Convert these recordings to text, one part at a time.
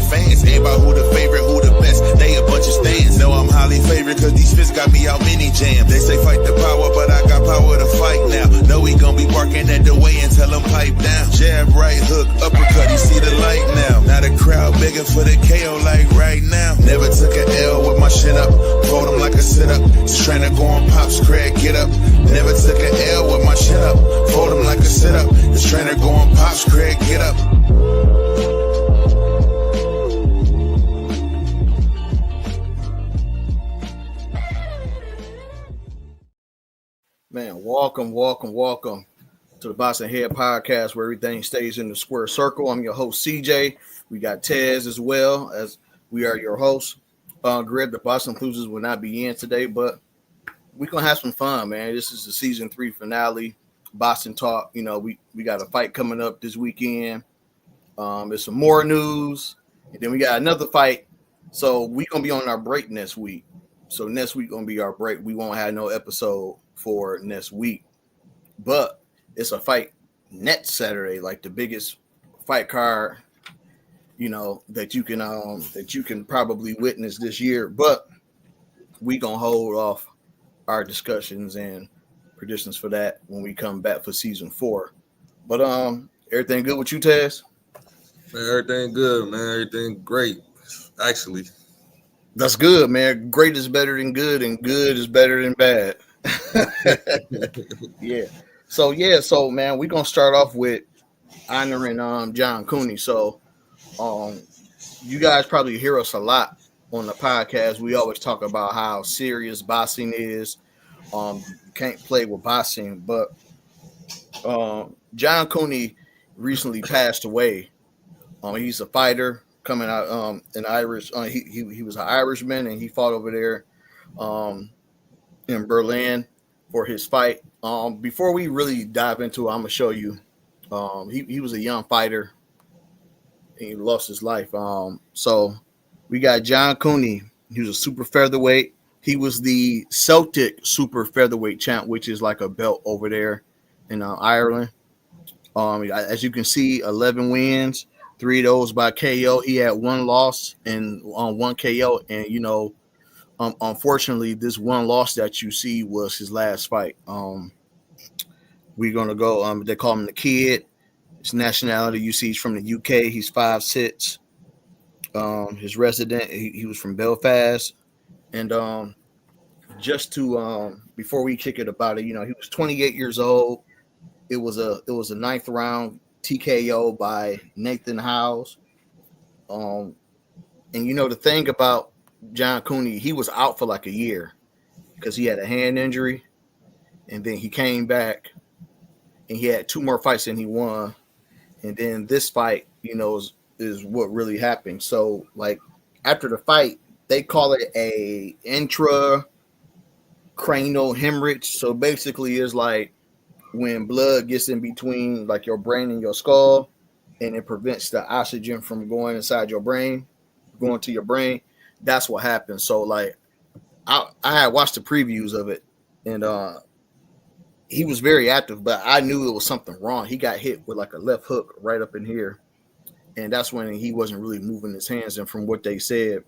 fans. Ain't about who the favorite, who the best. They a bunch of stands. Know I'm highly favored cause these fists got me out many jams. They say fight the power, but I got power to fight now. Know we gon' be barking at the way and tell them pipe down. Jab, right hook, uppercut, you see the light now. Now the crowd begging for the KO like right now. Never took an L with my shit up. Hold them like a sit-up. Just trying to go on Pops, Craig, get up. Never took an L with my shit up. Fold them like a sit-up. Just trying to go on Pops, Craig, get up. Man, welcome to the Boxing Head Podcast, where everything stays in the square circle. I'm your host, CJ. We got Tez as well, as we are your hosts. Greg, the Boxing Enthusiast will not be in today, but we're going to have some fun, man. This is the season 3 finale, Boxing Talk. You know, we got a fight coming up this weekend. There's some more news, and then we got another fight. So we're going to be on our break next week. So next week going to be our break. We won't have no episode for next week, but it's a fight next Saturday, like the biggest fight card, you know, that you can probably witness this year. But we gonna hold off our discussions and predictions for that when we come back for season 4. But everything good with you, Taz? Man, everything good, man. Everything great, actually. That's good, man. Great is better than good, and good is better than bad. Yeah. So man, we're gonna start off with honoring John Cooney. So you guys probably hear us a lot on the podcast. We always talk about how serious boxing is. You can't play with boxing, but John Cooney recently passed away. He's a fighter coming out in Irish. He was an Irishman, and he fought over there in Berlin for his fight. Before we really dive into it, I'm gonna show you. He was a young fighter, and he lost his life. So we got John Cooney. He was a super featherweight. He was the Celtic super featherweight champ, which is like a belt over there in Ireland. As you can see, 11 wins, 3 of those by KO. He had 1 loss and 1 KO, and you know. Unfortunately, this 1 loss that you see was his last fight. We're gonna go. They call him the Kid. His nationality, you see, he's from the UK. He's 5'6". His resident, he was from Belfast. And just to before we kick it about it, you know, he was 28 years old. It was a 9th round TKO by Nathan Howes. And you know the thing about John Cooney, he was out for like a year because he had a hand injury, and then he came back and he had 2 more fights and he won. And then this fight, you know, is what really happened. So like after the fight, they call it a intracranial hemorrhage. So basically it's like when blood gets in between like your brain and your skull, and it prevents the oxygen from going inside your brain, going to your brain. That's what happened. So like I had watched the previews of it, and he was very active, but I knew it was something wrong. He got hit with like a left hook right up in here, and that's when he wasn't really moving his hands. And from what they said,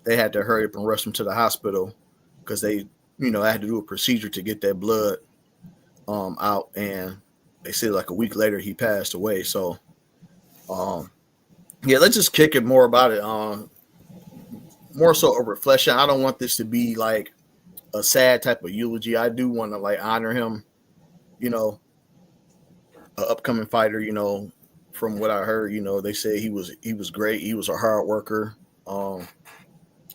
they had to hurry up and rush him to the hospital because they, you know, had to do a procedure to get that blood out. And they said like a week later he passed away. So yeah, let's just kick it more about it. More so a reflection. I don't want this to be like a sad type of eulogy. I do want to like honor him, you know, an upcoming fighter. You know, from what I heard, you know, they say he was great. He was a hard worker.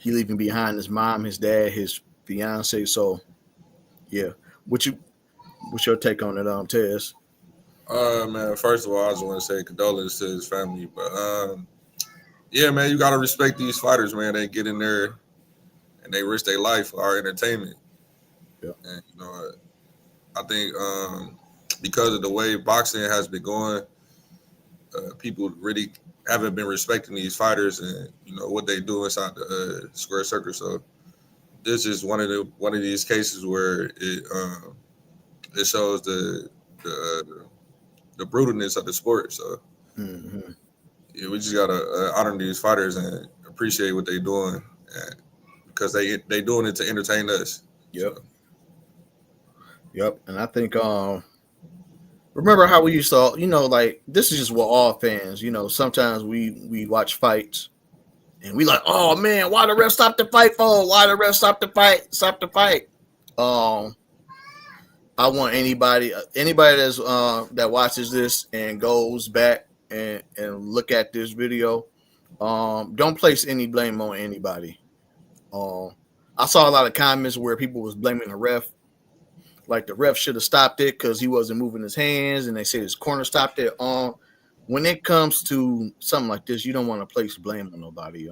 He leaving behind his mom, his dad, his fiance. So yeah, what's your take on it, Tez? Man, first of all, I just want to say condolences to his family, but yeah, man, you gotta respect these fighters, man. They get in there and they risk their life for our entertainment. Yeah, and you know, I think because of the way boxing has been going, people really haven't been respecting these fighters and you know what they do inside the square circle. So this is one of these cases where it shows the brutalness of the sport. So Yeah, we just gotta honor these fighters and appreciate what they're doing, because they doing it to entertain us. Yep. Yep. And I think remember how we used to, like this is just what all fans, sometimes we watch fights and we like, oh man, why the ref stop the fight for? Why the ref stop the fight? Stop the fight. Um, I want anybody that's that watches this and goes back and look at this video. Don't place any blame on anybody. Um, I saw a lot of comments where people was blaming the ref, like the ref should have stopped it because he wasn't moving his hands, and they said his corner stopped it. When it comes to something like this, you don't want to place blame on nobody.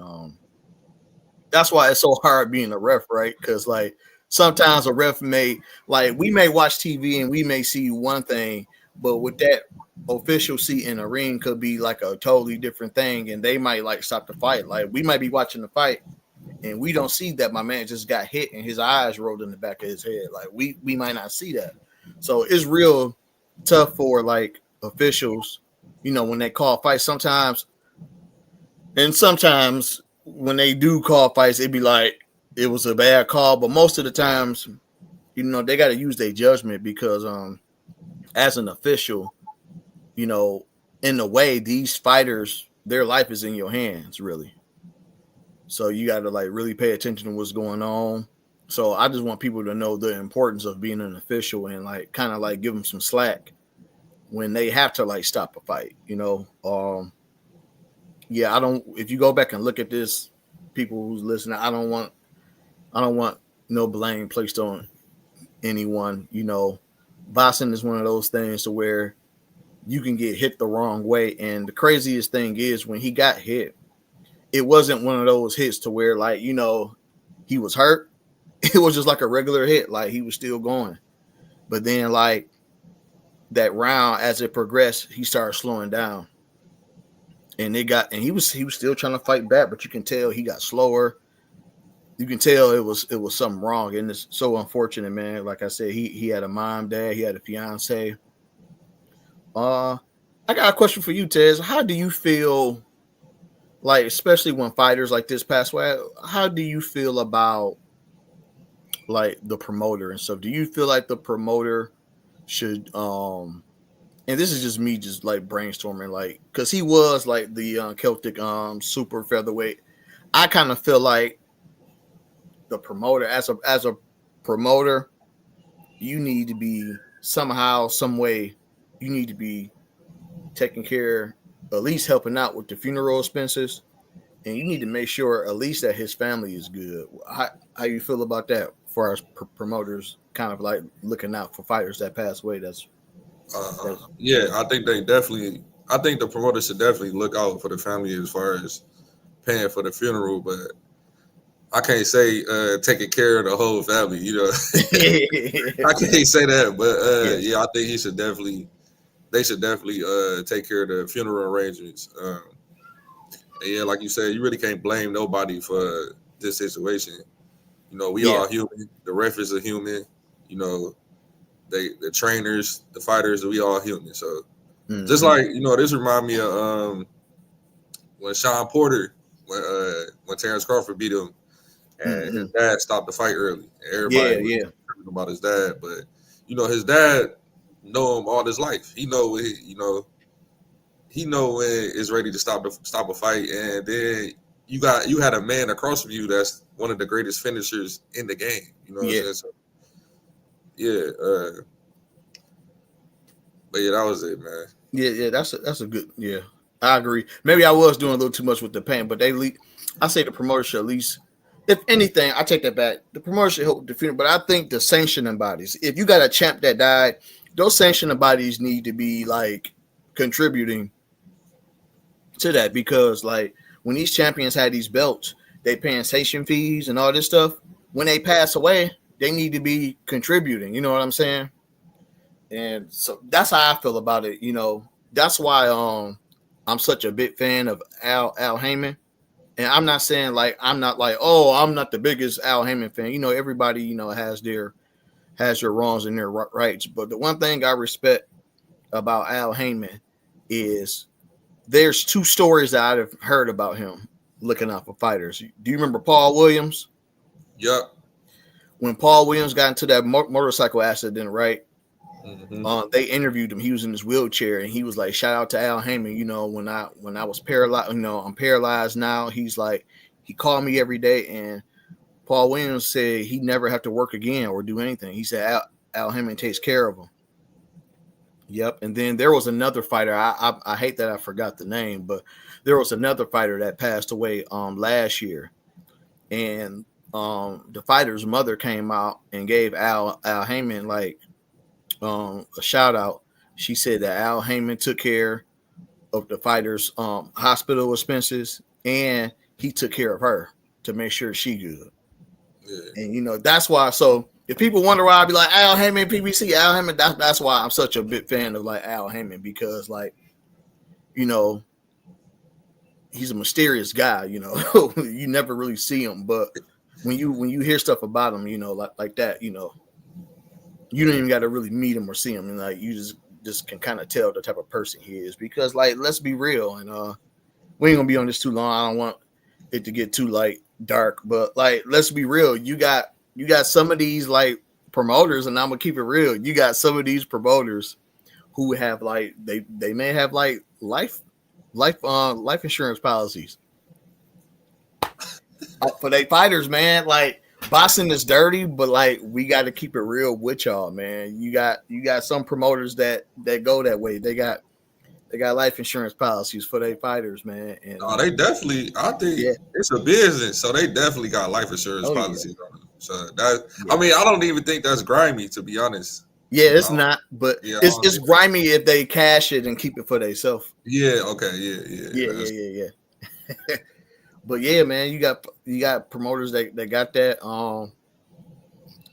That's why it's so hard being a ref, right? Because like sometimes a ref we may watch TV and we may see one thing, but with that official seat in the ring could be like a totally different thing, and they might like stop the fight. Like we might be watching the fight and we don't see that my man just got hit and his eyes rolled in the back of his head. Like we might not see that. So it's real tough for like officials, when they call fights sometimes. And sometimes when they do call fights, it'd be like it was a bad call. But most of the times, they got to use their judgment because as an official, in a way, these fighters, their life is in your hands, really. So you got to like really pay attention to what's going on. So I just want people to know the importance of being an official and like kind of like give them some slack when they have to like stop a fight, Yeah, I don't. If you go back and look at this, people who's listening, I don't want no blame placed on anyone. Boxing is one of those things to where you can get hit the wrong way, and the craziest thing is when he got hit, it wasn't one of those hits to where like he was hurt. It was just like a regular hit, like he was still going. But then like that round, as it progressed, he started slowing down. And he was still trying to fight back, but you can tell he got slower. You can tell it was something wrong, and it's so unfortunate, man. Like I said, he had a mom, dad, he had a fiance. I got a question for you, Tez. How do you feel, like especially when fighters like this pass away? How do you feel about like the promoter and stuff? Do you feel like the promoter should and this is just me just like brainstorming, like because he was like the Celtic super featherweight. I kind of feel like the promoter as a promoter, you need to be somehow, some way, you need to be taking care, at least helping out with the funeral expenses, and you need to make sure at least that his family is good. How you feel about that? As far as promoters, kind of like looking out for fighters that pass away. Yeah, I think the promoter should definitely look out for the family as far as paying for the funeral, but I can't say taking care of the whole family, I can't say that, but yeah, I think they should definitely take care of the funeral arrangements. And yeah, like you said, you really can't blame nobody for this situation. We all human. The ref is a human. The trainers, the fighters, we all human. So just like this remind me of when Sean Porter, when Terrence Crawford beat him, and his dad stopped the fight early. Everybody was talking about his dad, but his dad know him all his life. He know when it's ready to stop a fight, and then you had a man across from you that's one of the greatest finishers in the game. What I'm saying? So, but yeah, that was it, man. Yeah, that's a good. Yeah, I agree. Maybe I was doing a little too much with the pain, but I say the promoter should at least, if anything, I take that back. The promoter should help defeat it, but I think the sanctioning bodies, if you got a champ that died, those sanctioning bodies need to be like contributing to that, because like when these champions had these belts, they paying sanction fees and all this stuff. When they pass away, they need to be contributing. You know what I'm saying? And so that's how I feel about it. That's why I'm such a big fan of Al Heyman. And I'm not saying like I'm not the biggest Al Heyman fan. Everybody has their wrongs and their rights. But the one thing I respect about Al Heyman is there's two stories that I've heard about him looking out for fighters. Do you remember Paul Williams? Yep. When Paul Williams got into that motorcycle accident, right? Mm-hmm. They interviewed him. He was in his wheelchair, and he was like, "Shout out to Al Heyman. You know, when I was paralyzed, I'm paralyzed now." He's like, he called me every day, and Paul Williams said he never have to work again or do anything. He said Al Heyman takes care of him. Yep. And then there was another fighter. I hate that I forgot the name, but there was another fighter that passed away last year, and the fighter's mother came out and gave Al Heyman like a shout out. She said that Al Heyman took care of the fighter's hospital expenses, and he took care of her to make sure she good. Yeah. And that's why. So if people wonder why I be like Al Heyman, PBC, Al Heyman, that's why I'm such a big fan of like Al Heyman, because like he's a mysterious guy. You never really see him, but when you hear stuff about him, like that, you don't even got to really meet him or see him, and like you just can kind of tell the type of person he is. Because like, let's be real, and we ain't gonna be on this too long. I don't want it to get too like dark, but like, let's be real. You got some of these like promoters, and I'm gonna keep it real. You got some of these promoters who have like they may have like life insurance policies for their fighters, man. Like, boxing is dirty, but like, we got to keep it real with y'all, man. You got some promoters that go that way. They got life insurance policies for their fighters, man. And they definitely. I think it's a business, so they definitely got life insurance policies on them. So that I mean, I don't even think that's grimy, to be honest. Yeah, it's not, but it's grimy if they cash it and keep it for themselves. Yeah. Okay. Yeah. But yeah, man, you got promoters that got that,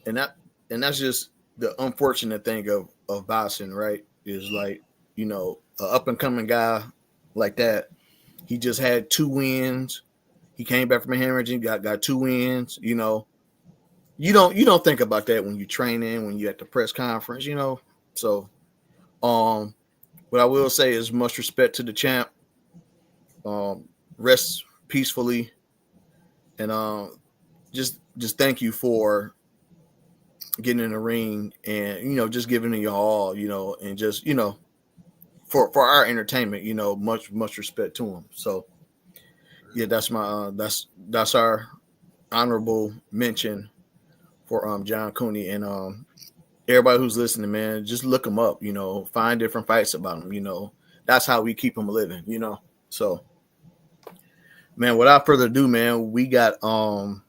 and that's just the unfortunate thing of boxing, right? Is like, an up and coming guy like that. He just had 2 wins. He came back from a hemorrhage and got 2 wins. You don't think about that when you're training, when you're at the press conference, So, what I will say is much respect to the champ. Rest peacefully, and just thank you for getting in the ring and just giving it your all, and just for our entertainment, much respect to him. So yeah, that's my that's our honorable mention for John Cooney, and everybody who's listening, man, just look him up, find different fights about him, that's how we keep him living, so. Man, without further ado, man, we got the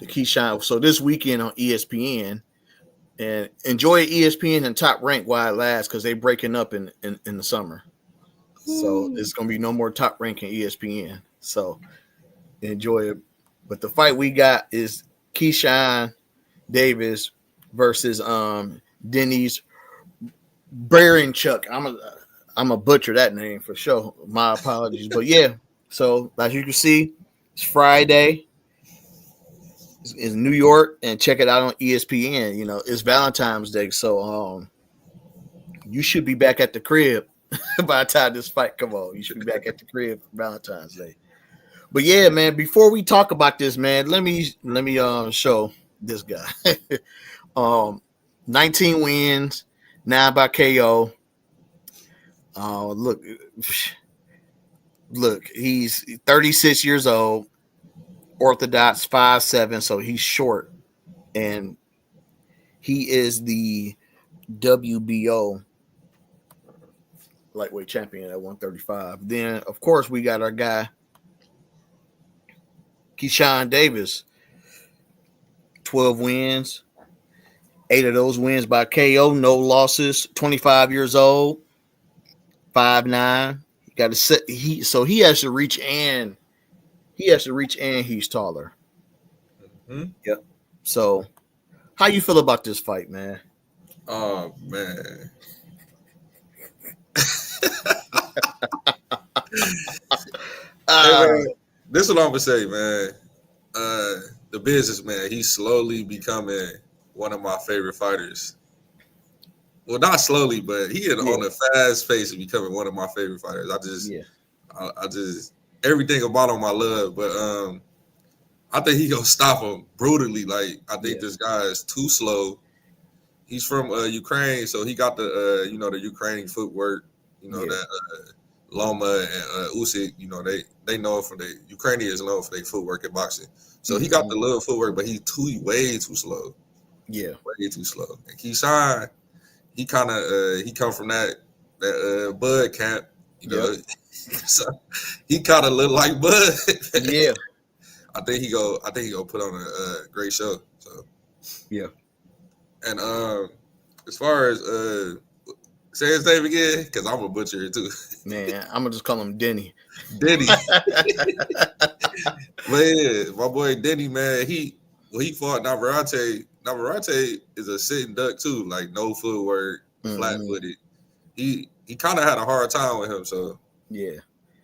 Keyshawn. So this weekend on ESPN, and enjoy ESPN and Top Rank while it lasts, because they breaking up in the summer. So there's gonna be no more Top Rank in ESPN. So enjoy it. But the fight we got is Keyshawn Davis versus Denny's Baranchuk. I'm a butcher that name for sure. My apologies, but yeah. So, as you can see, it's Friday. It's in New York, and check it out on ESPN. It's Valentine's Day, so you should be back at the crib by the time this fight come on. You should be back at the crib for Valentine's Day. But yeah, man, before we talk about this, man, let me show this guy. 19 wins, 9 by KO. Look, he's 36 years old, orthodox, 5'7", so he's short, and he is the WBO lightweight champion at 135. Then, of course, we got our guy, Keyshawn Davis, 12 wins, 8 of those wins by KO, no losses, 25 years old, 5'9". Got to set he has to reach and he's taller. Mm-hmm. Yep. So, how you feel about this fight, man? Oh man. This is what I'm gonna say, man. The businessman, he's slowly becoming one of my favorite fighters. well, not slowly, but he is on a fast pace of becoming one of my favorite fighters. I just everything about him I love, but I think he gonna stop him brutally. Like I think this guy is too slow. He's from Ukraine, so he got the the Ukrainian footwork. That Loma and Usyk. They know for the Ukrainians know for their footwork in boxing. So he got the little footwork, but he's way too slow. Yeah, way too slow. And Keyshawn, he kind of he come from that Bud camp. So he kind of look like Bud. Yeah. I think he go put on a great show. So yeah. And as far as say his name again, because I'm a butcher too. Man, I'm gonna just call him Denny. Denny. Man, my boy Denny, man, he fought Navarrete. Navarrete is a sitting duck too, like no footwork, flat footed. He kind of had a hard time with him, so yeah.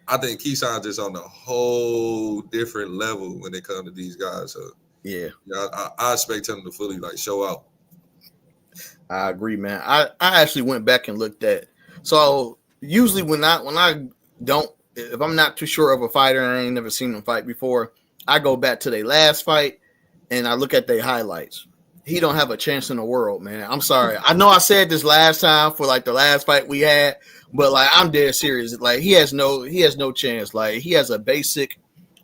I think Keyshawn's just on a whole different level when it comes to these guys. So yeah, I expect him to fully like show out. I agree, man. I actually went back and looked at. So usually when I don't, if I'm not too sure of a fighter and I ain't never seen them fight before, I go back to their last fight and I look at their highlights. He don't have a chance in the world, man. I'm sorry. I know I said this last time for like the last fight we had, but like I'm dead serious. Like he has no chance. Like he has a basic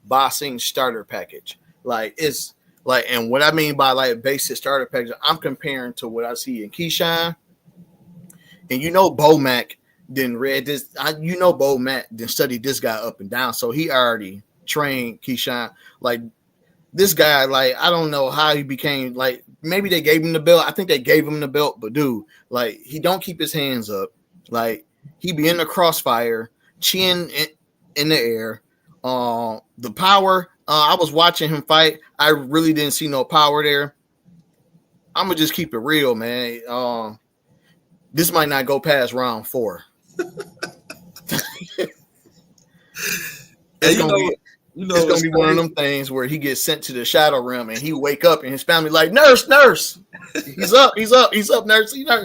boxing starter package. Like it's like, and what I mean by like basic starter package, I'm comparing to what I see in Keyshawn. And Bo Mack didn't read this. Bo Mack didn't study this guy up and down. So he already trained Keyshawn. Like this guy, like I don't know how he became like. Maybe they gave him the belt. I think they gave him the belt, but dude, like he don't keep his hands up. Like he be in the crossfire, chin in the air. The power. I was watching him fight. I really didn't see no power there. I'm gonna just keep it real, man. This might not go past round 4. It's gonna be one of them things where he gets sent to the shadow realm and he wake up and his family like, nurse. He's up, nurse. Yeah,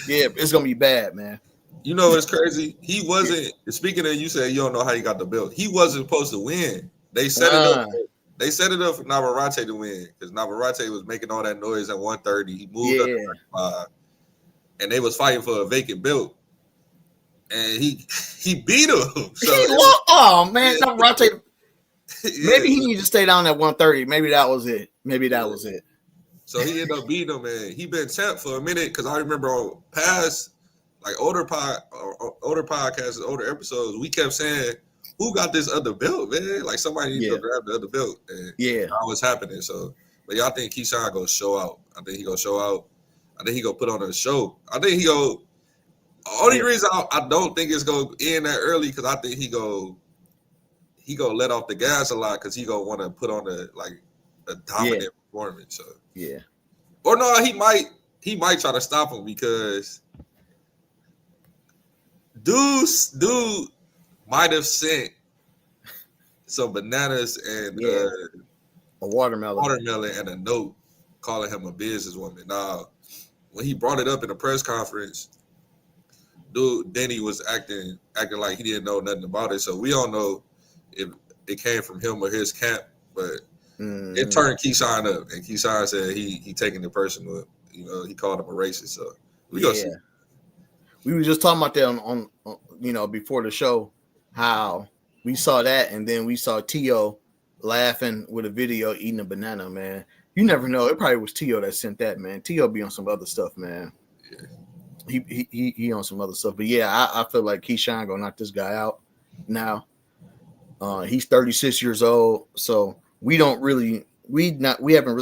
it's gonna be bad, man. It's crazy. He wasn't. Speaking of, you said you don't know how he got the belt. He wasn't supposed to win. They set it up. They set it up for Navarrete to win because Navarrete was making all that noise at 130. He moved up to 35, and they was fighting for a vacant belt. And he beat him. So Navarrete. Maybe he needed to stay down at 130. Maybe that was it. So he ended up beating him, man. He been champ for a minute because I remember on past like older podcasts, older episodes, we kept saying, "Who got this other belt, man? Like somebody needs to grab the other belt." And that was happening. So, but I think Keyshawn gonna show out. I think he gonna show out. I think he gonna put on a show. I think he go. Only reason I don't think it's gonna end that early because I think he gonna let off the gas a lot because he gonna want to put on a dominant performance. So or no, he might try to stop him because dude might have sent some bananas and a watermelon and a note calling him a businesswoman. Now, when he brought it up in a press conference, dude Denny was acting like he didn't know nothing about it. So we don't know if it came from him or his camp, but it turned Keyshawn up, and Keyshawn said he taking it personal. He called him a racist. So we go see. We were just talking about that on before the show, how we saw that, and then we saw Tio laughing with a video eating a banana. Man, you never know. It probably was Tio that sent that. Man, Tio be on some other stuff, man. Yeah. He on some other stuff, but I feel like Keyshawn gonna knock this guy out now. He's 36 years old, so we haven't really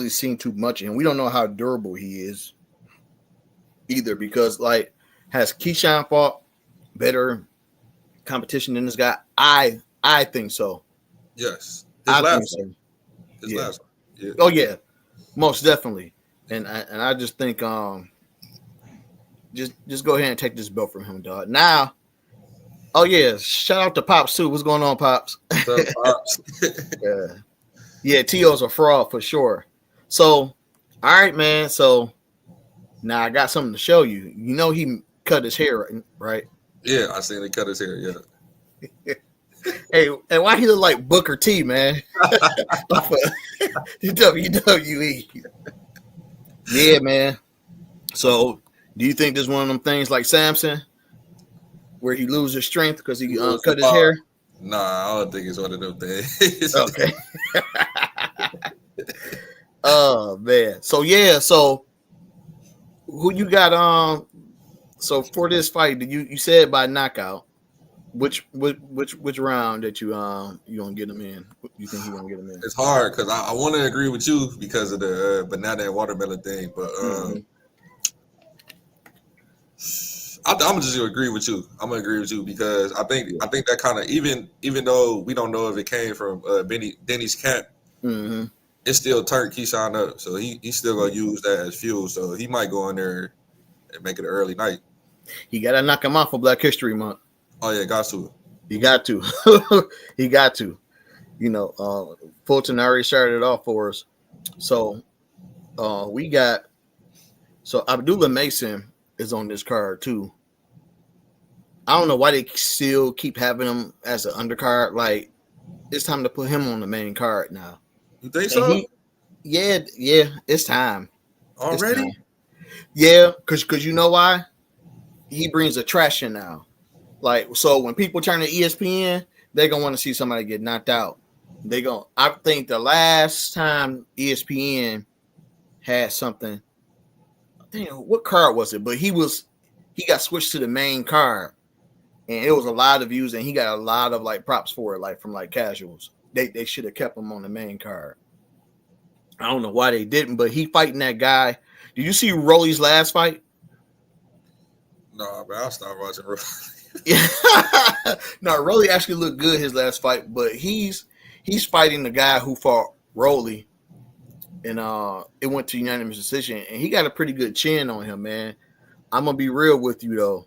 seen too much, and we don't know how durable he is either. Because has Keyshawn fought better competition than this guy? I think so. Yes, last one. Yeah. Oh yeah, most definitely. And I just think just go ahead and take this belt from him, dog. Now. Oh yeah, shout out to Pops too. What's going on, Pops? What's up, Pops? Yeah, Tio's a fraud for sure. So, all right, man. So now I got something to show you. He cut his hair, right? Yeah, I seen he cut his hair. Yeah. Hey, and why he look like Booker T, man? WWE. Yeah, man. So, do you think this is one of them things like Samson, where he loses strength because he cut his hair? Nah, I don't think it's one of them things. Okay. Oh man. So yeah. So who you got? So for this fight, you said by knockout. Which round that you gonna get him in? You think he gonna get him in? It's hard because I want to agree with you because of the banana and watermelon thing, but I'm just gonna agree with you. I'm gonna agree with you because I think that kind of even though we don't know if it came from Denny's camp, it still turned Keyshawn up. So he's still gonna use that as fuel. So he might go in there and make it an early night. He gotta knock him out for Black History Month. Oh yeah, got to. He got to. He got to. You know, Fulton already started it off for us. So we got Abdullah Mason is on this card too. I don't know why they still keep having him as an undercard. Like, it's time to put him on the main card now. You think so? Yeah, it's time. Already? It's time. Yeah, because you know why? He brings attraction now. Like, so when people turn to ESPN, they're gonna want to see somebody get knocked out. I think the last time ESPN had something, what card was it? But he got switched to the main card, and it was a lot of views, and he got a lot of like props for it, like from like casuals. They should have kept him on the main card. I don't know why they didn't, but he fighting that guy. Did you see Rolly's last fight? No, but I'll stop watching Rolly. Yeah. No, Rolly actually looked good his last fight, but he's fighting the guy who fought Rolly, and it went to unanimous decision, and he got a pretty good chin on him, man. I'm gonna be real with you though.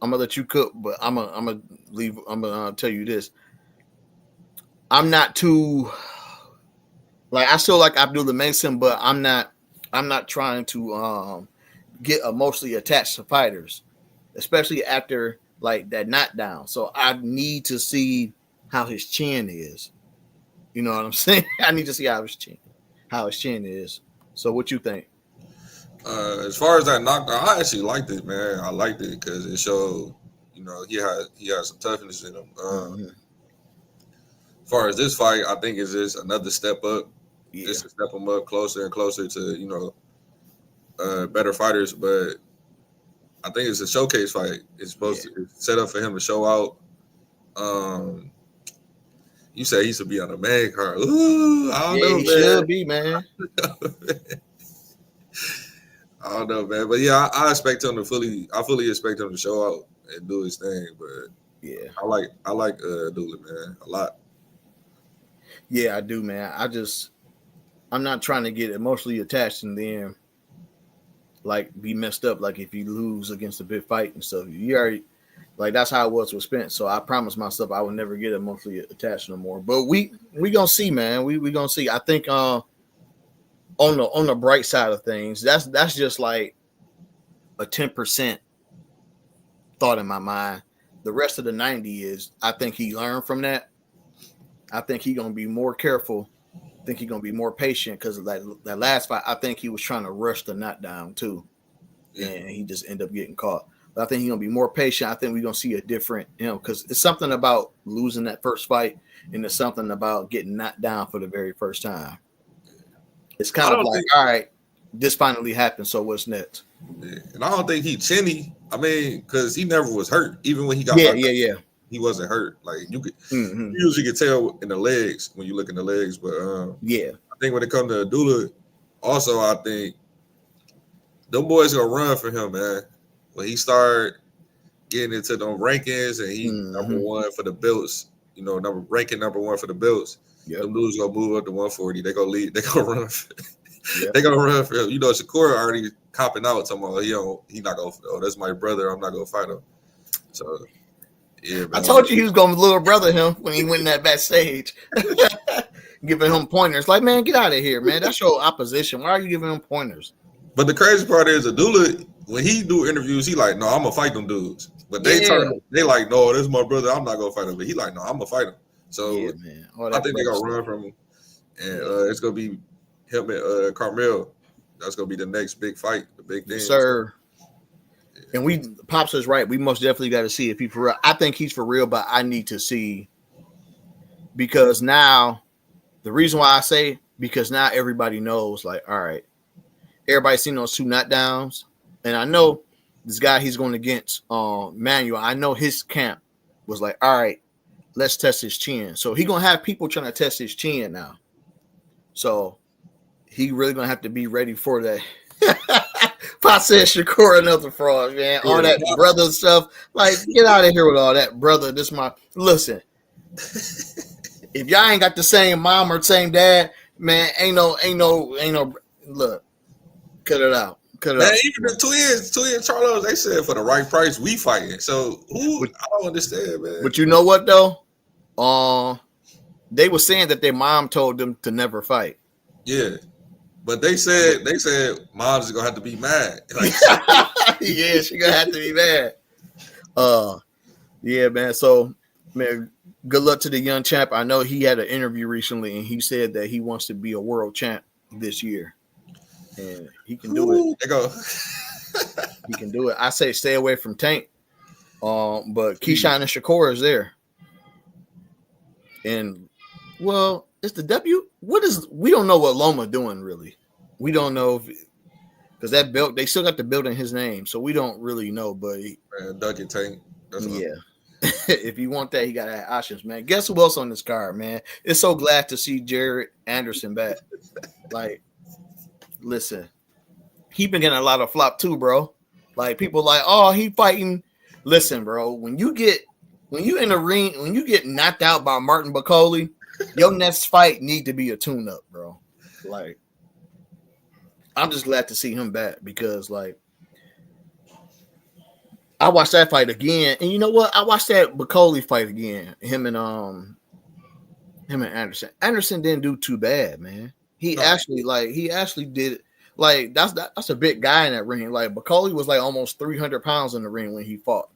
I'm gonna let you cook, but I'm gonna tell you this. I'm not too I still like Abdullah Mason, but I'm not trying to get emotionally attached to fighters, especially after like that knockdown. So I need to see how his chin is. You know what I'm saying? I need to see how his chin is. So what you think? As far as that knockdown, I actually liked it, man. I liked it because it showed, you know, he had some toughness in him. As far as this fight, I think it's just another step up. Yeah. Just to step him up closer and closer to, you know, better fighters. But I think it's a showcase fight. It's supposed to set up for him to show out. You say he should be on the main card. Ooh, I don't know, he man. should be, man. I don't know, man. But yeah, I expect him to fully expect him to show out and do his thing. But yeah, I like Abdullah, man, a lot. Yeah, I do, man. I'm not trying to get emotionally attached and then like be messed up. Like if you lose against a big fight and stuff, you already like that's how it was with Spence. So I promised myself I would never get emotionally attached no more. But we gonna see, man. We gonna see. I think on the bright side of things, that's just like a 10% thought in my mind. The rest of the 90 is I think he learned from that. I think he's gonna be more careful. I think he's gonna be more patient because of that last fight. I think he was trying to rush the knockdown too, and he just ended up getting caught. But I think he's gonna be more patient. I think we're gonna see a different, because it's something about losing that first fight, and it's something about getting knocked down for the very first time. It's kind of like, all right, this finally happened. So what's next? Yeah. And I don't think he chinny. I mean, because he never was hurt, even when he got knocked out. He wasn't hurt. Like you could, you usually could tell in the legs when you look in the legs. But I think when it comes to Abdullah, also I think them boys gonna run for him, man. When he start getting into them rankings and he number one for the belts, number one for the belts. Yep. Them dudes gonna move up to 140. They gonna lead. They gonna run. They gonna run for him. Shakur already copping out. Talking about he not gonna. Oh, that's my brother. I'm not gonna fight him. So. Yeah, I told you he was going to little brother him when he went in that backstage, giving him pointers. Like, man, get out of here, man. That's your opposition. Why are you giving him pointers? But the crazy part is Abdullah, when he do interviews, he like, no, I'm gonna fight them dudes. But they Yeah. they like, no, this is my brother. I'm not gonna fight him. But he like, no, I'm gonna fight him. So Yeah, man. All I that think they brother gonna run stuff. from him, and it's gonna be him and Carmel. That's gonna be the next big fight, the big thing. Yes, sir. And Pops is right. We most definitely got to see if he's for real. I think he's for real, but I need to see, because now the reason why I say, because now everybody knows, like, all right, everybody's seen those 2 knockdowns, and I know this guy he's going against, Manuel. I know his camp was like, all right, let's test his chin. So he's gonna have people trying to test his chin now. So he really gonna have to be ready for that. Pop said Shakur another fraud, man. All that brother stuff. Like, get out of here with all that, brother. Listen. If y'all ain't got the same mom or same dad, man, ain't no. Look, cut it out. Cut it Man, out. even the twins Charlos, they said for the right price we fighting. So I don't understand, man. But you know what though? They were saying that their mom told them to never fight. Yeah. But they said mom's is gonna have to be mad. Like, yeah, she gonna have to be mad. Yeah, man. So, man, good luck to the young champ. I know he had an interview recently, and he said that he wants to be a world champ this year, and he can do it. There go. He can do it. I say stay away from Tank. But Keyshawn and Shakur is there, and well, it's the W. We don't know what Loma doing really. We don't know because that belt, they still got the belt in his name, so we don't really know. But Duncan Tank. That's yeah, if you want that, he got to have options, man. Guess who else on this card, man? It's so glad to see Jared Anderson back. Like, listen, he been getting a lot of flop too, bro. Like, people like, oh, he fighting. Listen, bro, when you in the ring, when you get knocked out by Martin Bacoli, your next fight need to be a tune-up, bro. Like, I'm just glad to see him back because, like, I watched that fight again, and you know what? I watched that Bacoli fight again. Him and Anderson. Anderson didn't do too bad, man. He actually did. Like, that's a big guy in that ring. Like, Bacoli was like almost 300 pounds in the ring when he fought.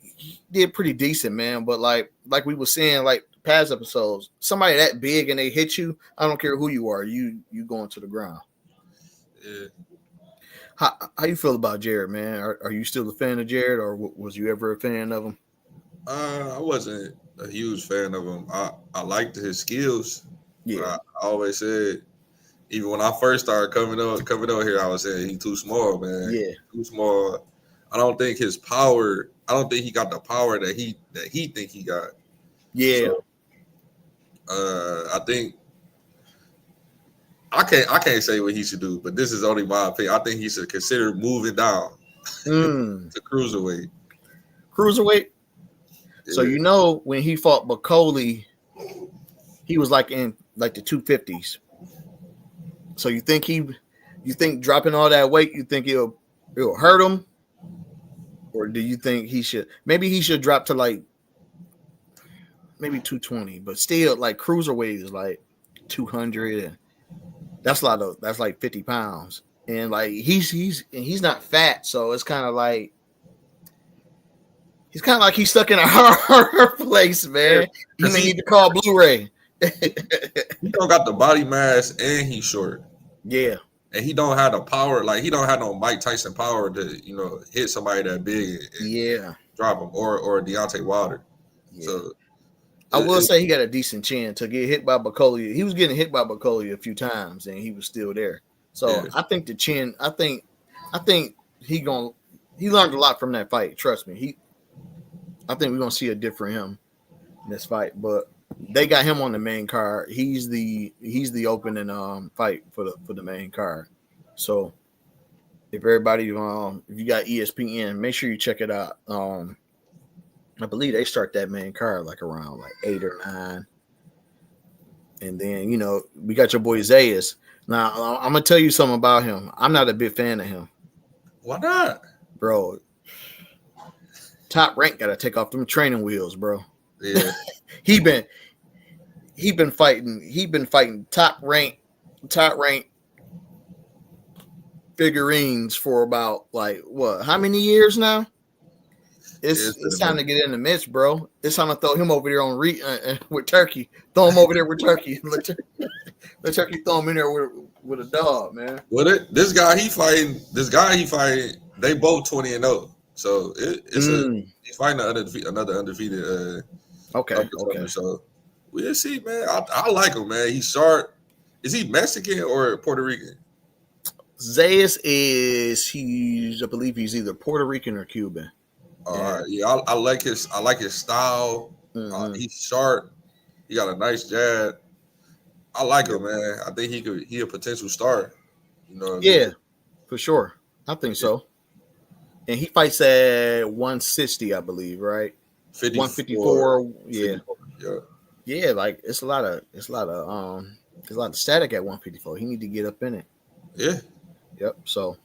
He did pretty decent, man. But like we were saying, like past episodes, somebody that big and they hit you, I don't care who you are, you going to the ground. Yeah. How you feel about Jared, man? Are you still a fan of Jared, or was you ever a fan of him? I wasn't a huge fan of him. I liked his skills. Yeah. But I always said, even when I first started coming on here, I was saying he's too small, man. Yeah. Too small. I don't think his power. I don't think he got the power that he think he got. Yeah. So, I think I can't say what he should do, but this is only my opinion. I think he should consider moving down to cruiserweight. Cruiserweight. Yeah. So you know when he fought Bacoli, he was like in like the 250s. So you think dropping all that weight, you think it'll hurt him? Or do you think he should drop to like maybe 220, but still like cruiserweight is like 200, and that's like 50 pounds. And like he's not fat, so it's kind of like he's stuck in a hard place, man. You may need to call Blu-ray. He don't got the body mass and he's short. Yeah. And he don't have the power, like he don't have no Mike Tyson power to, hit somebody that big and drop him or Deontay Wilder. Yeah. So I will say he got a decent chin to get hit by Bacoli. He was getting hit by Bacoli a few times and he was still there. So I think the chin, I think he learned a lot from that fight. Trust me. I think we're gonna see a different him in this fight, but they got him on the main card. He's the opening fight for the main card. So if everybody if you got ESPN, make sure you check it out. I believe they start that main card like around like 8 or 9. And then we got your boy Zayas. Now I'm gonna tell you something about him. I'm not a big fan of him. Why not? Bro. Top Rank gotta take off them training wheels, bro. Yeah. He been fighting top rank figurines for about like what? How many years now? It's time to get in the midst, bro. It's time to throw him over there on with Turkey. Throw him over there with Turkey. Let Turkey throw him in there with a dog, man. Well, this guy he fighting. They both 20-0. So he's fighting another undefeated. Okay. So we'll see, man. I like him, man. He's sharp. Is he Mexican or Puerto Rican? Zayas I believe he's either Puerto Rican or Cuban. All right, yeah, I like his style. He's sharp. He got a nice jab. I like him, man. I think he a potential star. You know? Yeah, for sure. I think so. And he fights at 160, I believe, right? 154. Yeah. Yeah, like it's a lot of static at 154. He need to get up in it. Yeah. Yep. So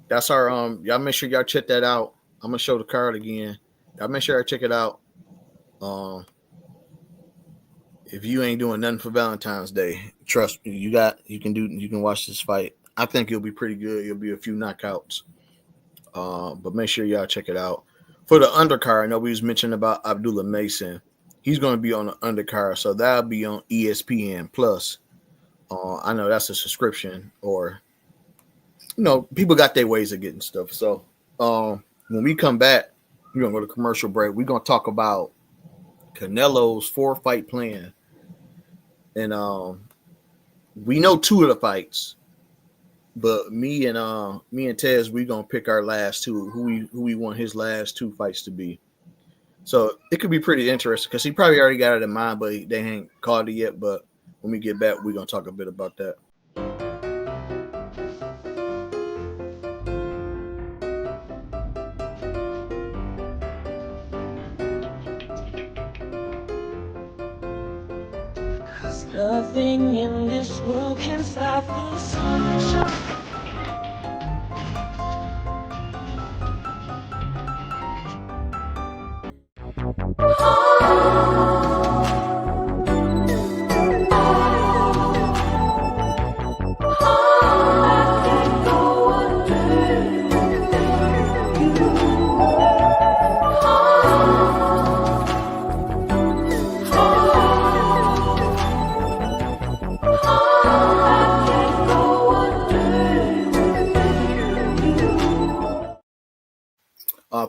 that's our y'all make sure y'all check that out. I'm gonna show the card again. Y'all make sure I check it out. If you ain't doing nothing for Valentine's Day, trust me, you can watch this fight. I think it'll be pretty good. It'll be a few knockouts. But make sure y'all check it out. For the undercard, I know we was mentioning about Abdullah Mason. He's going to be on the undercard, so that'll be on ESPN Plus. I know that's a subscription, or people got their ways of getting stuff. So when we come back, we're gonna go to commercial break. We're gonna talk about Canelo's 4-fight plan, and we know 2 of the fights. But me and Tez, we gonna pick our last 2, who we want his last 2 fights to be. So it could be pretty interesting because he probably already got it in mind, but they ain't called it yet. But when we get back, we're gonna talk a bit about that. Nothing in this world can stop the sunshine.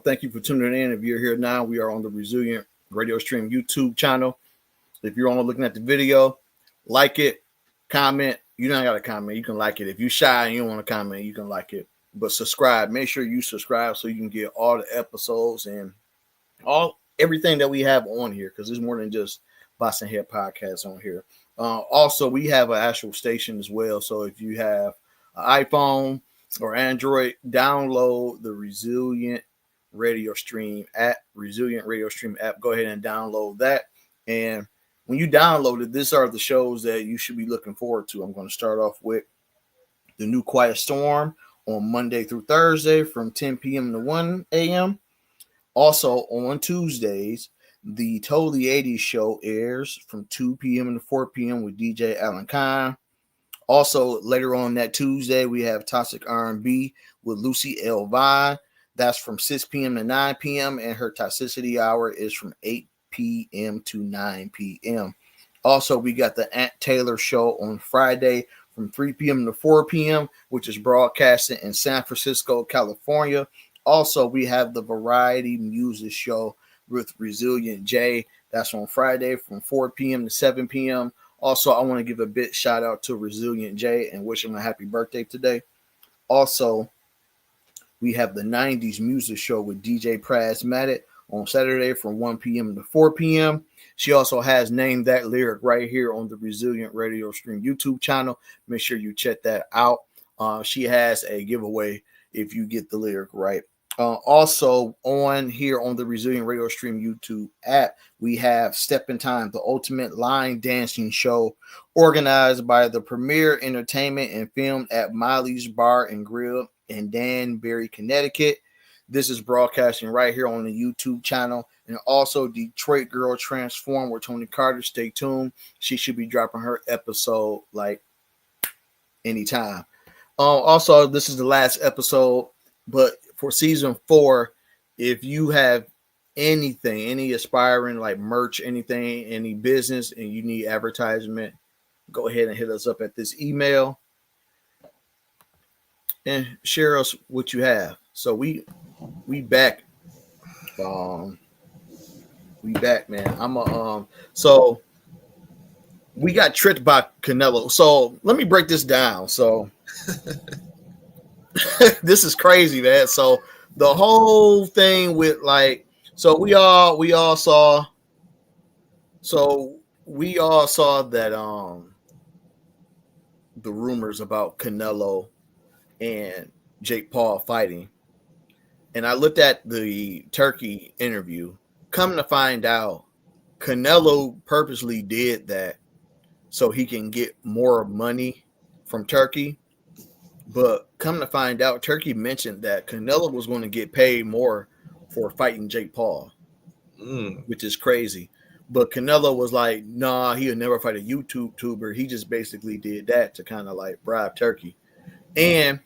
Thank you for tuning in. If you're here now, we are on the Resilient Radio Stream YouTube channel. If you're only looking at the video, like it, comment. You don't got to comment. You can like it. If you're shy and you don't want to comment, you can like it. But subscribe. Make sure you subscribe so you can get all the episodes and everything that we have on here, because there's more than just Boston Head Podcast on here. Also, we have an actual station as well. So if you have an iPhone or Android, download the Resilient Radio Stream app. Go ahead and download that. And when you download it, these are the shows that you should be looking forward to. I'm going to start off with the new Quiet Storm on Monday through Thursday from 10 p.m. to 1 a.m. Also on Tuesdays, the Totally 80s show airs from 2 p.m. to 4 p.m. with DJ Alan Khan. Also, later on that Tuesday, we have Toxic R&B with Lucy L. Vine. That's from 6 p.m. to 9 p.m. And her Toxicity Hour is from 8 p.m. to 9 p.m. Also, we got the Aunt Taylor Show on Friday from 3 p.m. to 4 p.m., which is broadcasted in San Francisco, California. Also, we have the Variety Music Show with Resilient J. That's on Friday from 4 p.m. to 7 p.m. Also, I want to give a big shout out to Resilient J and wish him a happy birthday today. Also, we have the 90s Music Show with DJ Prasmatic on Saturday from 1 p.m. to 4 p.m. She also has named that lyric right here on the Resilient Radio Stream YouTube channel. Make sure you check that out. She has a giveaway if you get the lyric right. Also on here on the Resilient Radio Stream YouTube app, we have Step in Time, the ultimate line dancing show organized by the Premier Entertainment and filmed at Miley's Bar and Grill in Danbury, Connecticut. This is broadcasting right here on the YouTube channel. And also Detroit Girl Transform with Tony Carter. Stay tuned. She should be dropping her episode like anytime. Also, this is the last episode, but for season 4, if you have anything, any aspiring like merch, anything, any business, and you need advertisement, go ahead and hit us up at this email and share us what you have. So we back. We back, man. So we got tricked by Canelo. So let me break this down. So this is crazy, man. So the whole thing with like, so we all saw that the rumors about Canelo and Jake Paul fighting. And I looked at the Turkey interview. Come to find out, Canelo purposely did that so he can get more money from Turkey. But come to find out, Turkey mentioned that Canelo was going to get paid more for fighting Jake Paul, which is crazy. But Canelo was like, nah, he'll never fight a YouTube tuber. He just basically did that to kind of like bribe Turkey. And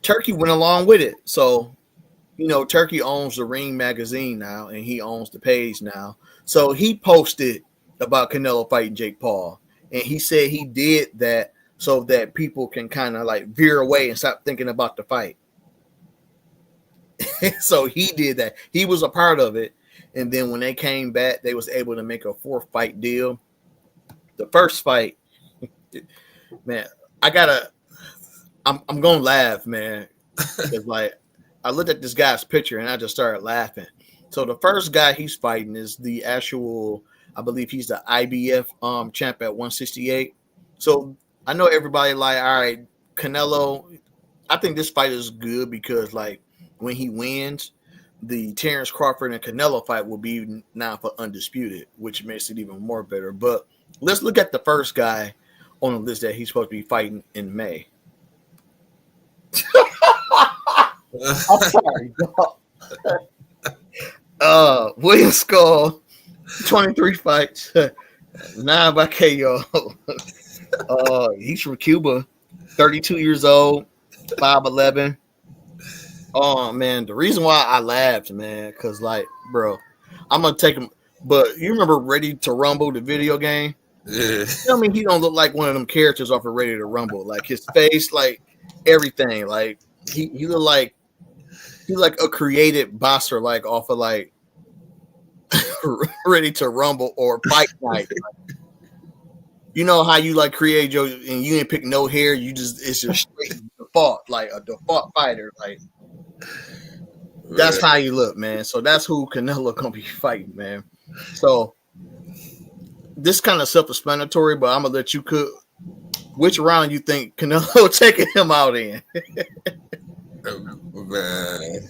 Turkey went along with it. So, you know, Turkey owns the Ring magazine now, and he owns the page now. So he posted about Canelo fighting Jake Paul. And he said he did that so that people can kind of like veer away and stop thinking about the fight. So he did that. He was a part of it. And then when they came back, they was able to make a 4-fight deal. The first fight, man, I'm gonna laugh, man. It's like I looked at this guy's picture and I just started laughing. So the first guy he's fighting is the actual, I believe he's the IBF champ at 168. So I know everybody like, all right, Canelo. I think this fight is good because like when he wins, the Terrence Crawford and Canelo fight will be now for undisputed, which makes it even more better. But let's look at the first guy on the list that he's supposed to be fighting in May. I'm sorry. William Skull, 23 fights, 9 by KO. He's from Cuba, 32 years old, 5'11". Oh man, the reason why I laughed, man, because like, bro, I'm gonna take him. But you remember Ready to Rumble, the video game? Yeah. Tell me he don't look like one of them characters off of Ready to Rumble. Like his face, like everything. Like he look like he's like a created boxer, like off of like Ready to Rumble or Fight Night. You know how you like create your and you ain't pick no hair, you just it's just straight default, like a default fighter, like that's how you look, man. So that's who Canelo gonna be fighting, man. So this kind of self-explanatory, but I'm gonna let you cook. Which round you think Canelo taking him out in? Man,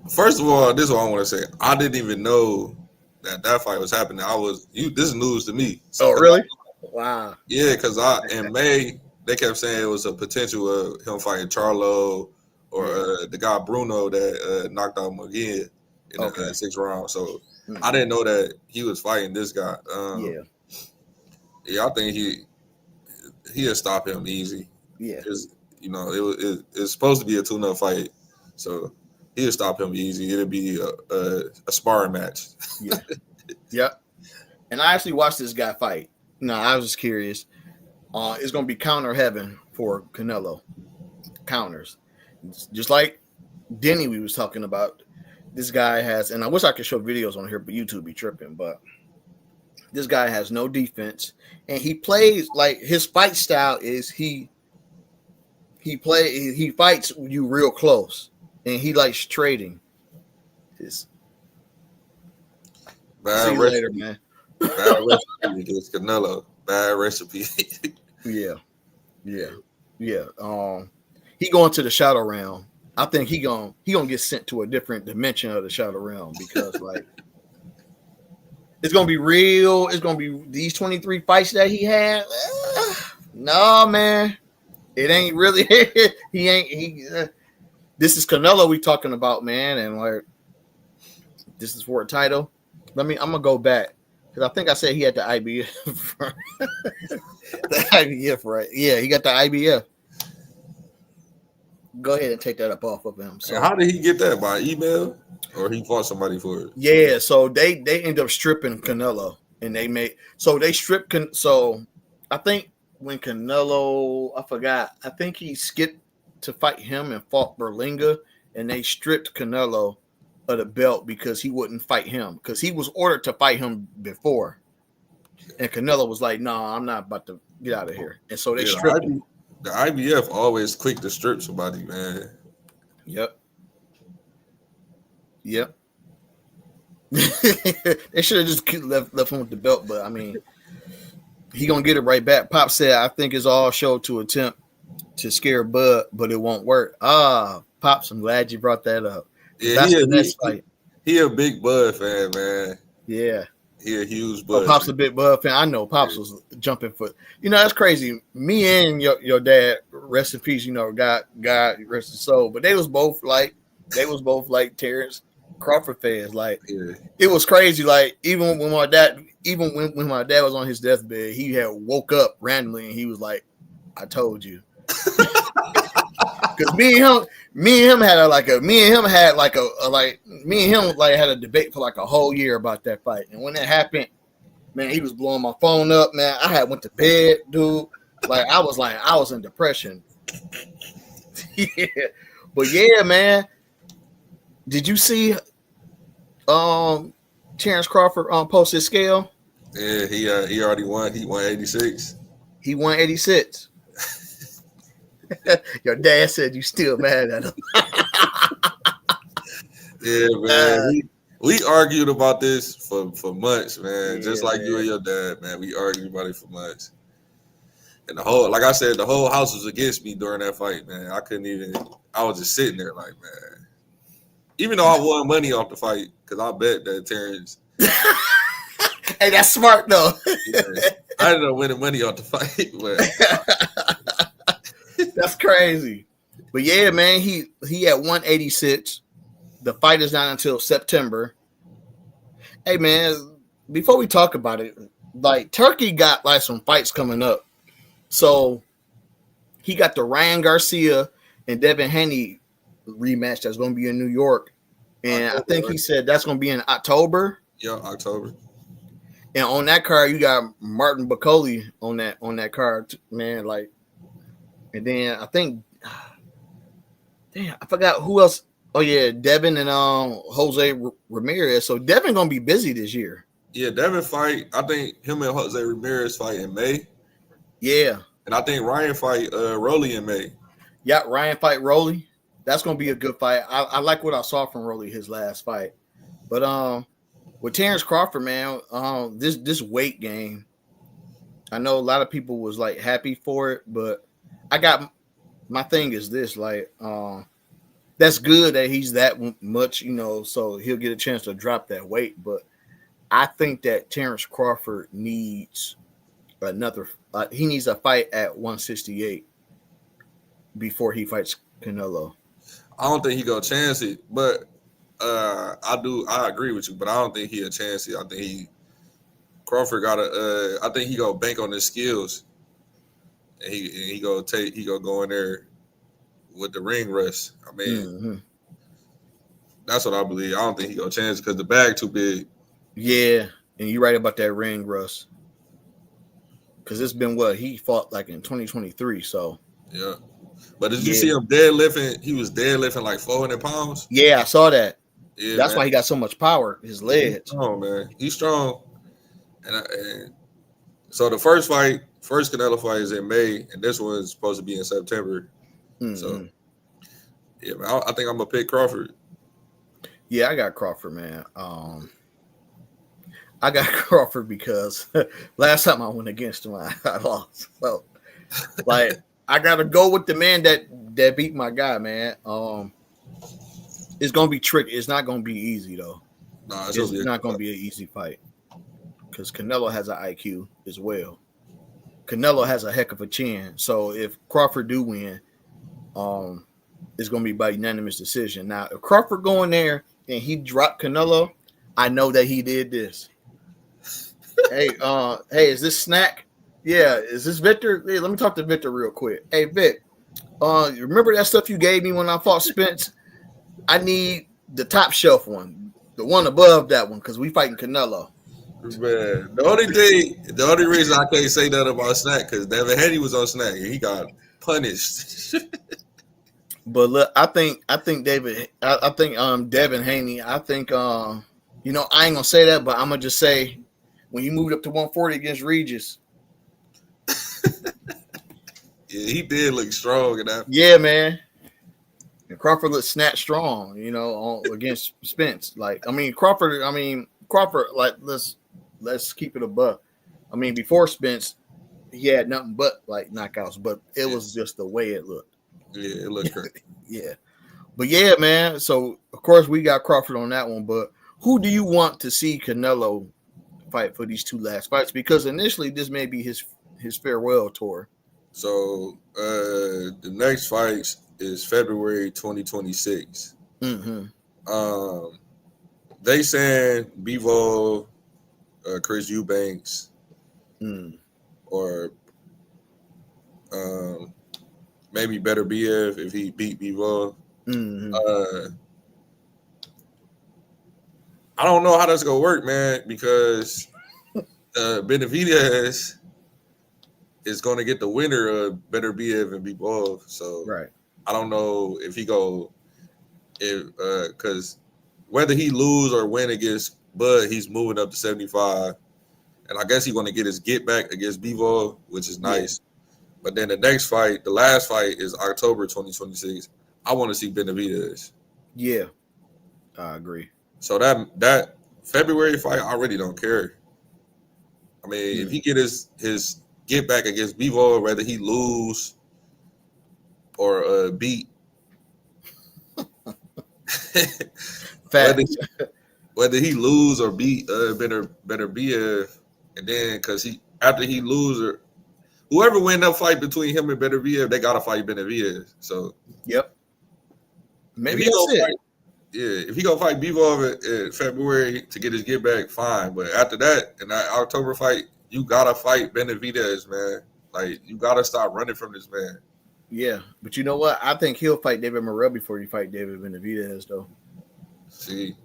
first of all, this is what I want to say. I didn't even know that fight was happening. This is news to me. So, oh, really? Wow. Yeah, because in May they kept saying it was a potential of him fighting Charlo or the guy Bruno that knocked out McGinn in the 6th round. So I didn't know that he was fighting this guy. Yeah, I think he'll stop him easy. Yeah, you know it's supposed to be a tune-up fight, so he'll stop him easy. It'll be a sparring match. Yeah, yep. And I actually watched this guy fight. No, I was just curious. It's going to be counter heaven for Canelo. Counters. Just like Denny we was talking about. This guy has, and I wish I could show videos on here, but YouTube be tripping. But this guy has no defense. And he plays, like, his fight style is he fights you real close. And he likes trading. Bad See you later, man. Bad recipe against Canelo. Bad recipe. Yeah. He going to the shadow realm. I think he gonna get sent to a different dimension of the shadow realm because like it's gonna be real. It's gonna be these 23 fights that he had. No, man, it ain't really. This is Canelo we talking about, man, and like this is for a title. I'm gonna go back. Because I think I said he had the IBF. The IBF, right? Yeah, he got the IBF. go ahead and take that up off of him. So And how did he get that? By email, or he fought somebody for it? yeah, so they end up stripping Canelo, and they stripped. So I think when Canelo, I forgot. I think he skipped to fight him and fought Berlinga, and they stripped Canelo of the belt because he wouldn't fight him because he was ordered to fight him before, and Canelo was like, "No, I'm not about to get out of here," and so they stripped him. The IBF always quick to strip somebody, man. Yep. They should have just left him with the belt, but I mean, he gonna get it right back. Pop said, "I think it's all show to attempt to scare Bud, but it won't work." Pops, I'm glad you brought that up. Yeah, that's the next fight. He a big Bud fan, man. Yeah. He a huge Bud. Pop's a big Bud fan. I know Pops was jumping for. That's crazy. Me and your dad, rest in peace. God rest his soul. But they was both like Terrence Crawford fans. Like it was crazy. Like even when my dad was on his deathbed, he had woke up randomly and he was like, "I told you." Because me and him had a debate for like a whole year about that fight. And when that happened, man, he was blowing my phone up, man. I had went to bed, dude. I was in depression. Yeah. But yeah, man. Did you see Terrence Crawford post his scale? Yeah, he already won. He won 86. He won 86. Your dad said you still mad at him. Yeah, man. We argued about this for months, man. Just like you and your dad, man. We argued about it for months. And the whole house was against me during that fight, man. I was just sitting there like, man. Even though I won money off the fight, because I bet that Terrence. Hey, that's smart though. Yeah, I ended up winning money off the fight, but that's crazy. But yeah, man, he had 186. The fight is not until September. Hey man, before we talk about it, like Turkey got like some fights coming up. So he got the Ryan Garcia and Devin Haney rematch that's going to be in New York. And October, I think he said that's going to be in October. Yeah, October. And on that card, you got Martin Bacoli on that card, man. Like, and then I think, I forgot who else. Oh yeah, Devin and Jose Ramirez. So Devin gonna be busy this year. Yeah, Devin fight. I think him and Jose Ramirez fight in May. Yeah, and I think Ryan fight Rolly in May. Yeah, Ryan fight Rolly. That's gonna be a good fight. I like what I saw from Rolly his last fight. But with Terrence Crawford, man, this weight game, I know a lot of people was like happy for it, but my thing is this, like, that's good that he's that much, so he'll get a chance to drop that weight. But I think that Terrence Crawford needs he needs a fight at 168 before he fights Canelo. I don't think he gonna chance it, but I agree with you, but I don't think he'll chance it. I think Crawford gotta I think he gonna bank on his skills, and he gonna go in there with the ring rust. I mean, that's what I believe. I don't think he gonna chance because the bag too big. Yeah, and you're right about that ring rust. Because it's been he fought like in 2023. So yeah, but did you see him deadlifting? He was deadlifting like 400 pounds. Yeah, I saw that. Yeah, that's why he got so much power. His legs. Oh man, he's strong. And so the first Canelo fight is in May, and this one's supposed to be in September. So, yeah, man, I think I'm gonna pick Crawford. Yeah, I got Crawford, man. I got Crawford because last time I went against him, I lost. So, like, I gotta go with the man that beat my guy, man. It's gonna be tricky. It's not gonna be easy though. No, it's not gonna be an easy fight because Canelo has an IQ as well. Canelo has a heck of a chin. So if Crawford do win, it's gonna be by unanimous decision. Now, if Crawford go in there and he dropped Canelo, I know that he did this. Hey, is this Snack? Yeah, is this Victor? Yeah, let me talk to Victor real quick. Hey, Vic, Remember that stuff you gave me when I fought Spence? I need the top shelf one, the one above that one, because we fighting Canelo. Man, the only reason I can't say that about Snack because Devin Haney was on Snack and he got punished. But look, I think Devin Haney. I think I ain't gonna say that, but I'm gonna just say when he moved up to 140 against Regis. Yeah, he did look strong in that. Yeah, man. And Crawford looked snatched strong, against Spence. Crawford. Like let's keep it a buck. Before Spence, he had nothing but like knockouts, but it was just the way it looked. Yeah, it looked great. Yeah. But yeah, man. So of course we got Crawford on that one. But who do you want to see Canelo fight for these two last fights? Because initially this may be his farewell tour. So the next fight is February 2026. Mm-hmm. They saying Bivol, Chris Eubanks, or maybe Better BF if he beat Bivol. Mm-hmm. I don't know how that's gonna work, man, because Benavidez is going to get the winner of Better BF and Bivol. So right. I don't know if because whether he lose or win against Bud, he's moving up to 75. And I guess he's going to get his get back against Bivol, which is nice. Yeah. But then the next fight, the last fight is October 2026. I want to see Benavidez. Yeah, I agree. So that February fight, I really don't care. If he get his get back against Bivol, whether he lose or beat, whether he lose or beat better BF, and then because after he lose or whoever win that fight between him and Better BF, they gotta fight Benavidez. So yep, maybe that's it. If he gonna fight Bivol in February to get his get back, fine. But after that, in that October fight, you gotta fight Benavidez, man. Like you gotta stop running from this man. Yeah, but you know what? I think he'll fight David Morrell before he fight David Benavidez, though. See,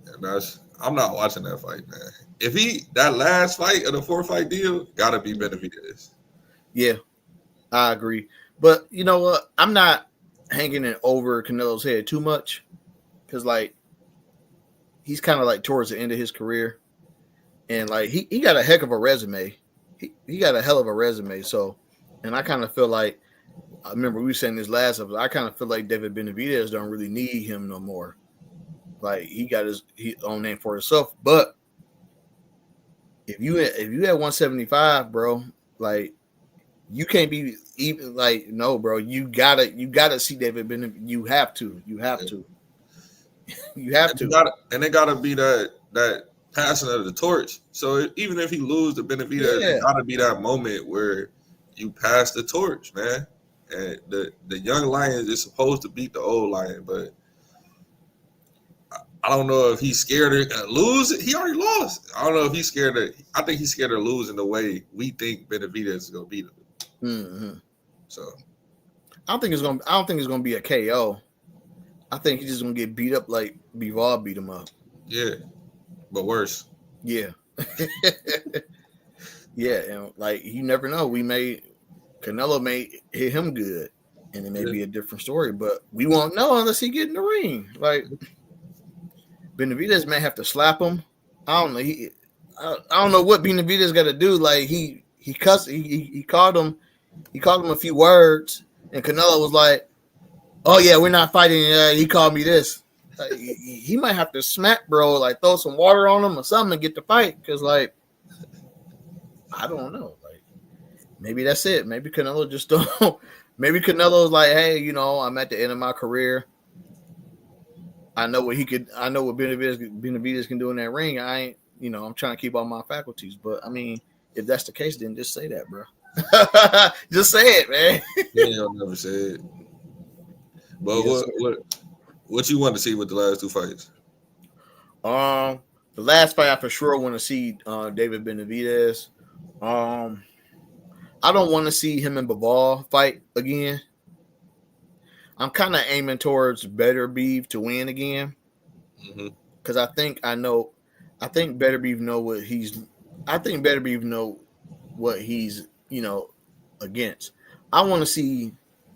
I'm not watching that fight, man. If that last fight of the 4-fight deal, gotta be Benavidez. Yeah, I agree. But you know what? I'm not hanging it over Canelo's head too much because, like, he's kind of like towards the end of his career, and like he got a heck of a resume. He got a hell of a resume. So, and I kind of feel like I remember we were saying this last episode. I kind of feel like David Benavidez don't really need him no more. Like he got his own name for himself. But if you had 175, bro, like you can't be even like no, bro. You gotta see David Benavidez. You have to. You have to. And it gotta be that passing of the torch. So even if he lose the Benavidez, it gotta be that moment where you pass the torch, man. And the young lion is supposed to beat the old lion, but I don't know if he's scared of lose. He already lost. I don't know if he's scared of. I think he's scared of losing the way we think Benavidez is gonna beat him. Mm-hmm. So I don't think it's gonna be a KO. I think he's just gonna get beat up like Bivol beat him up. Yeah, but worse. Yeah. Yeah, and like you never know. Canelo may hit him good, and it may be a different story, but we won't know unless he get in the ring. Like Benavidez may have to slap him. I don't know. I don't know what Benavidez got to do. Like he cussed. He called him. He called him a few words, and Canelo was like, "Oh yeah, we're not fighting." He called me this. Like, he might have to smack, bro. Like throw some water on him or something and get the fight. Because like, I don't know. Like maybe that's it. Maybe Canelo just don't. Maybe Canelo's like, hey, I'm at the end of my career. I know what Benavidez can do in that ring. I ain't, I'm trying to keep all my faculties. But if that's the case, then just say that, bro. Just say it, man. Yeah, I'll never say it. But what you want to see with the last two fights? The last fight I for sure want to see David Benavidez. I don't want to see him and Bivol fight again. I'm kind of aiming towards Better Beef to win again because I think Better Beef know what he's. I think Better Beef know what he's against. I want to see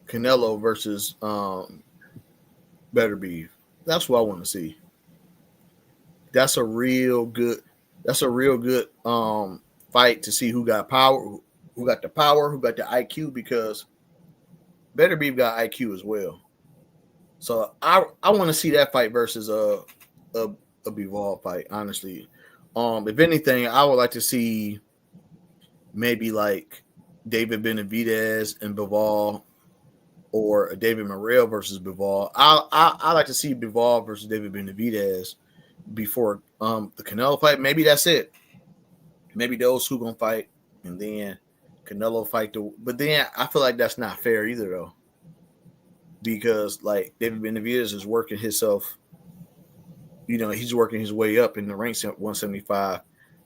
Canelo versus Better Beef. That's what I want to see. That's a real good. That's a real good fight to see who got power, who got the IQ, because Better Beef got IQ as well. So I want to see that fight versus a Bivol fight. Honestly, if anything, I would like to see maybe like David Benavidez and Bivol, or David Morrell versus Bivol. I like to see Bivol versus David Benavidez before the Canelo fight. Maybe that's it. Maybe those two gonna fight, and then Canelo fight but then I feel like that's not fair either, though, because like David Benavidez is working himself. He's working his way up in the ranks at 175.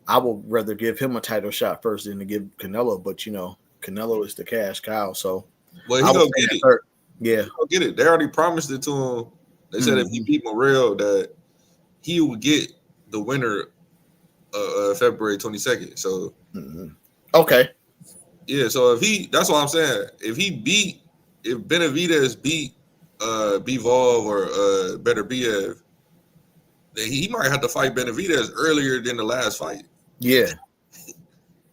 I would rather give him a title shot first than to give Canelo, but Canelo is the cash cow, so well, he's gonna get it. Yeah, he'll get it. They already promised it to him. They said if he beat Morrell, that he would get the winner February 22nd. So okay. Yeah, so that's what I'm saying. If Benavidez beat Bivol or Better Biev, then he might have to fight Benavidez earlier than the last fight. Yeah,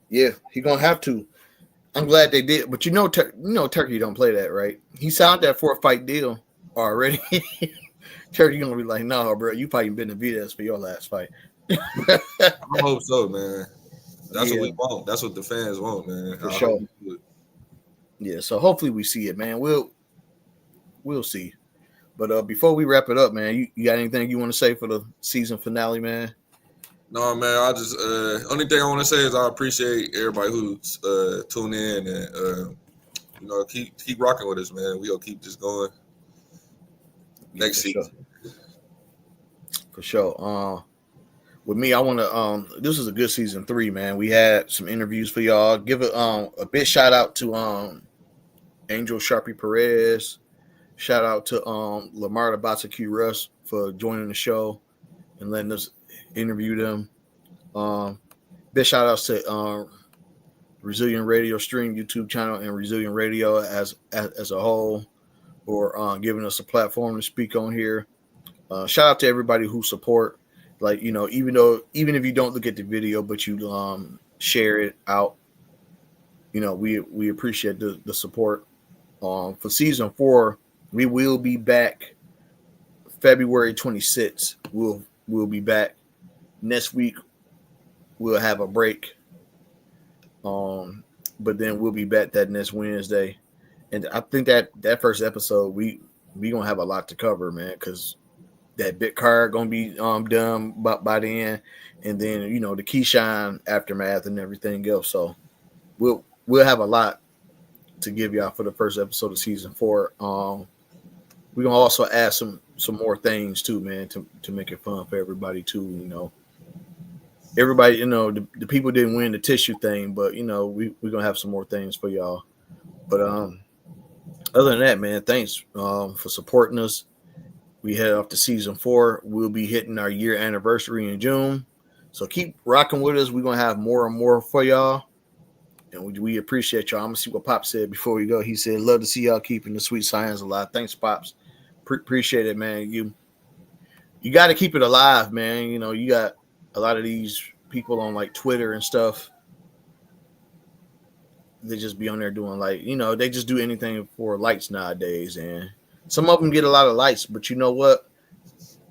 he gonna have to. I'm glad they did, but Turkey don't play that, right? He signed that 4-fight deal already. Turkey gonna be like, no, bro, you fighting Benavidez for your last fight. I hope so, man. That's what we want. That's what the fans want, man. For sure. Yeah, so hopefully we see it, man. We'll see. But before we wrap it up, man, you got anything you want to say for the season finale, man? No, man. I just only thing I want to say is I appreciate everybody who's tune in and keep rocking with us, man. We gonna keep this going next season. For sure. With me, I want to. This is a good season 3, man. We had some interviews for y'all. Give a big shout out to Angel Sharpie Perez. Shout out to Lamar Tabata Q Russ for joining the show and letting us interview them. Big shout outs to Resilient Radio Stream YouTube channel and Resilient Radio as a whole for giving us a platform to speak on here. Shout out to everybody who support. Like, even if you don't look at the video, but you share it out, we appreciate the support. For season 4, we will be back February 26th. We'll be back. Next week we'll have a break. But then we'll be back that next Wednesday. And I think that first episode we gonna have a lot to cover, man, because that bit card gonna be done by then, and then the Keyshawn aftermath and everything else. So we'll have a lot to give y'all for the first episode of season 4. We're gonna also add some more things too, man, to make it fun for everybody too. Everybody, the people didn't win the tissue thing, but we're gonna have some more things for y'all. But other than that, man, thanks for supporting us. We head off to season 4. We'll be hitting our year anniversary in June. So keep rocking with us. We're going to have more and more for y'all. And we appreciate y'all. I'm going to see what Pop said before we go. He said, love to see y'all keeping the sweet science alive. Thanks, Pops. Appreciate it, man. You got to keep it alive, man. You got a lot of these people on like Twitter and stuff. They just be on there doing they just do anything for likes nowadays. And some of them get a lot of likes, but you know what?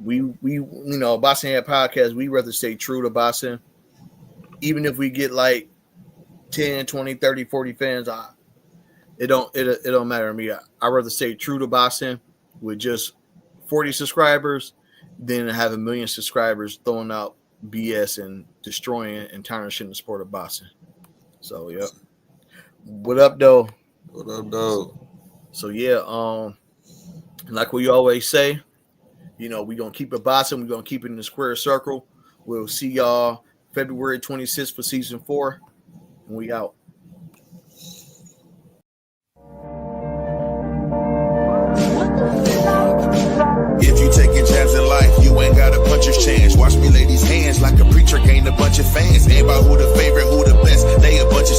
We Boxing Head Podcast, we rather stay true to boxing. Even if we get like 10, 20, 30, 40 fans, it don't matter to me. I'd rather stay true to boxing with just 40 subscribers than have 1 million subscribers throwing out BS and destroying and tarnishing the sport of boxing. So, yeah. What up, though? What up, though? So, yeah, like we always say, we're going to keep it boxing. We're going to keep it in the square circle. We'll see y'all February 26th for season 4. And we out. What the Trick ain't a bunch of fans. Ain't about who the favorite, who the best. They a bunch of